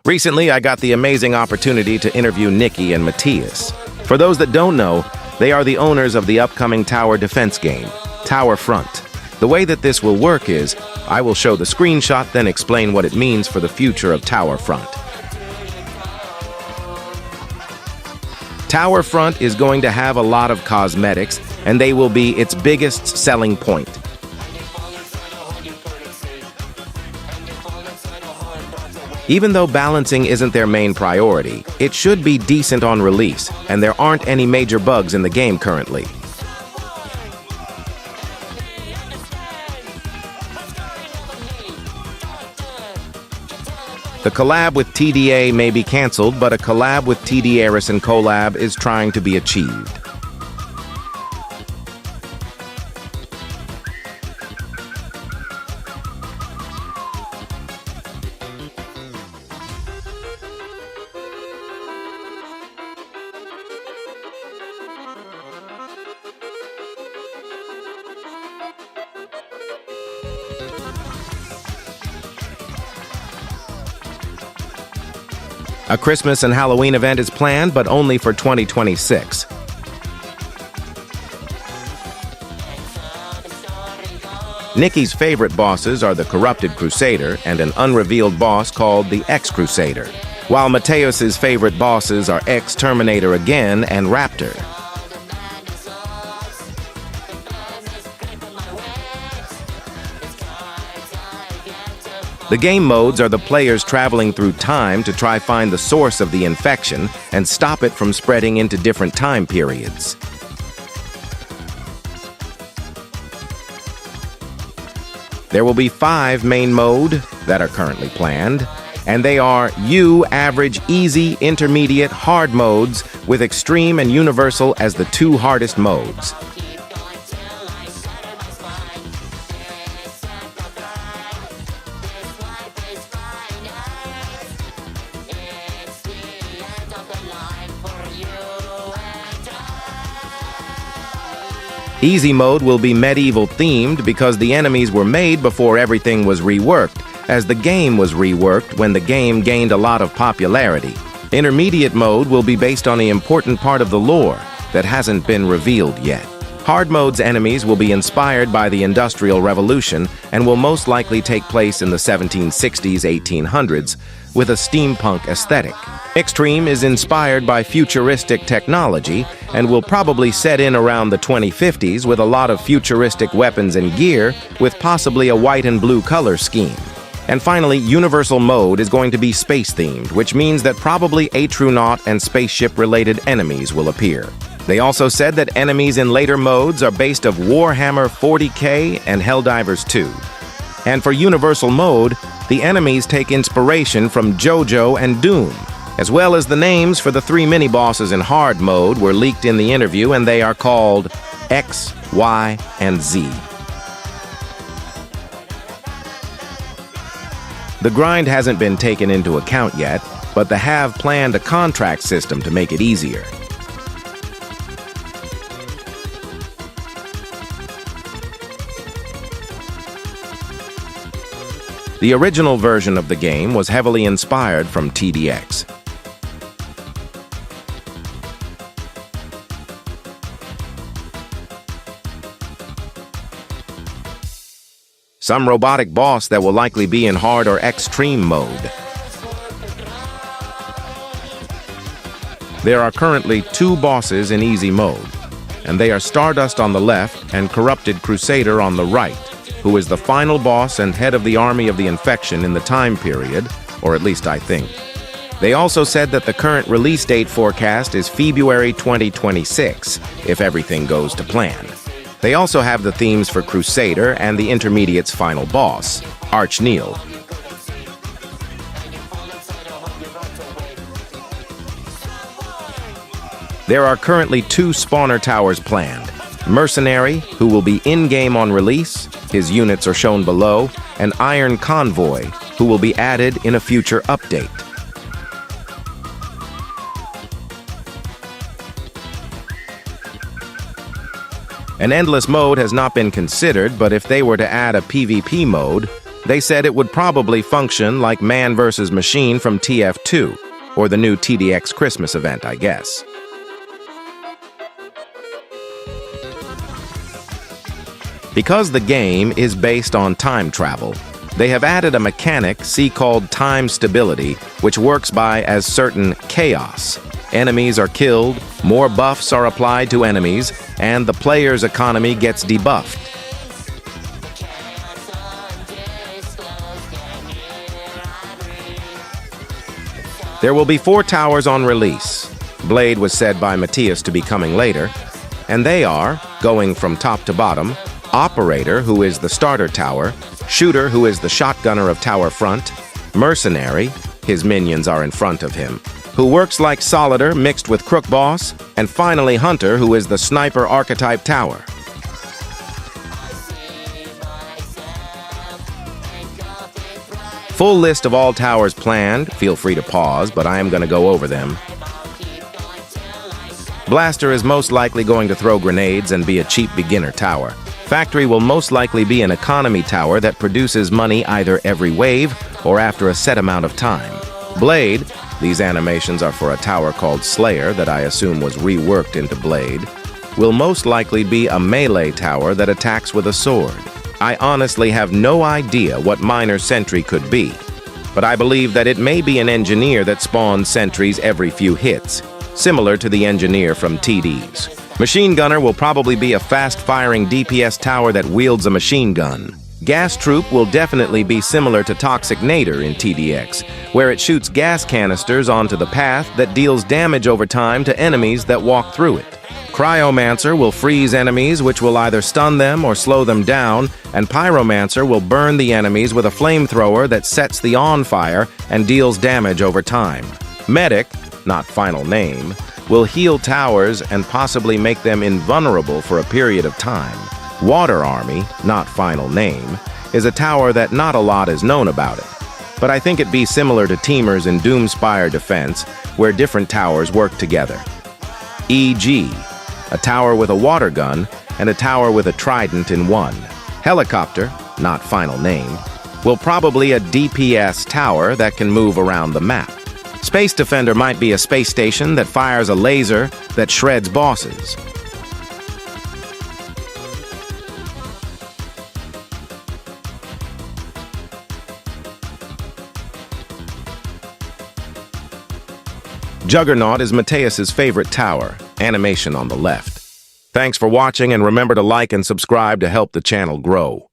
Recently, I got the amazing opportunity to interview Nicky and Mateuss. For those that don't know, they are the owners of the upcoming tower defense game, Tower Front. The way that this will work is, I will show the screenshot, then explain what it means for the future of Tower Front. Tower Front is going to have a lot of cosmetics, and they will be its biggest selling point. Even though balancing isn't their main priority, it should be decent on release, and there aren't any major bugs in the game currently. The collab with TDA may be cancelled, but a collab with TD and collab is trying to be achieved. A Christmas and Halloween event is planned, but only for 2026. Nicky's favorite bosses are the Corrupted Crusader and an unrevealed boss called the Ex-Crusader, while Mateuss's favorite bosses are Ex-Terminator again and Raptor. The game modes are the players traveling through time to try find the source of the infection and stop it from spreading into different time periods. There will be 5 main modes that are currently planned, and they are U, Average, Easy, Intermediate, Hard modes, with Extreme and Universal as the 2 hardest modes. Easy mode will be medieval themed because the enemies were made before everything was reworked, as the game was reworked when the game gained a lot of popularity. Intermediate mode will be based on the important part of the lore that hasn't been revealed yet. Hard mode's enemies will be inspired by the Industrial Revolution and will most likely take place in the 1760s, 1800s, with a steampunk aesthetic. Extreme is inspired by futuristic technology and will probably set in around the 2050s with a lot of futuristic weapons and gear, with possibly a white and blue color scheme. And finally, Universal mode is going to be space-themed, which means that probably astronaut and spaceship-related enemies will appear. They also said that enemies in later modes are based of Warhammer 40K and Helldivers 2. And for Universal mode, the enemies take inspiration from JoJo and Doom, as well as the names for the 3 mini-bosses in Hard mode were leaked in the interview, and they are called X, Y, and Z. The grind hasn't been taken into account yet, but they have planned a contract system to make it easier. The original version of the game was heavily inspired from TDX. Some robotic boss that will likely be in Hard or Extreme mode. There are currently 2 bosses in Easy mode, and they are Stardust on the left and Corrupted Crusader on the right, who is the final boss and head of the Army of the Infection in the time period, or at least I think. They also said that the current release date forecast is February 2026, if everything goes to plan. They also have the themes for Crusader and the Intermediate's final boss, Arch Neil. There are currently 2 spawner towers planned. Mercenary, who will be in-game on release, his units are shown below, and Iron Convoy, who will be added in a future update. An endless mode has not been considered, but if they were to add a PvP mode, They said it would probably function like Man vs. Machine from TF2, or the new TDX Christmas event, I guess. Because the game is based on time travel, they have added a mechanic called time stability, which works by as certain chaos. Enemies are killed, more buffs are applied to enemies, and the player's economy gets debuffed. There will be 4 towers on release. Blade was said by Mateuss to be coming later, and they are, going from top to bottom, Operator, who is the starter tower, Shooter, who is the shotgunner of tower front, Mercenary, his minions are in front of him, who works like Solider mixed with Crook Boss, and finally Hunter, who is the sniper archetype tower. Full list of all towers planned. Feel free to pause, but I am going to go over them. Blaster is most likely going to throw grenades and be a cheap beginner tower. Factory will most likely be an economy tower that produces money either every wave or after a set amount of time. Blade, these animations are for a tower called Slayer that I assume was reworked into Blade, will most likely be a melee tower that attacks with a sword. I honestly have no idea what minor sentry could be, but I believe that it may be an engineer that spawns sentries every few hits, similar to the engineer from TD's. Machine gunner will probably be a fast-firing DPS tower that wields a machine gun. Gas troop will definitely be similar to Toxic Nader in TDX, where it shoots gas canisters onto the path that deals damage over time to enemies that walk through it. Cryomancer will freeze enemies, which will either stun them or slow them down, and Pyromancer will burn the enemies with a flamethrower that sets the on fire and deals damage over time. Medic, not final name, will heal towers and possibly make them invulnerable for a period of time. Water Army, not final name, is a tower that not a lot is known about it, but I think it'd be similar to Teamers in Doomspire Defense, where different towers work together. E.g., a tower with a water gun and a tower with a trident in one. Helicopter, not final name, will probably a DPS tower that can move around the map. Space Defender might be a space station that fires a laser that shreds bosses. Juggernaut is Mateuss's favorite tower, animation on the left. Thanks for watching, and remember to like and subscribe to help the channel grow.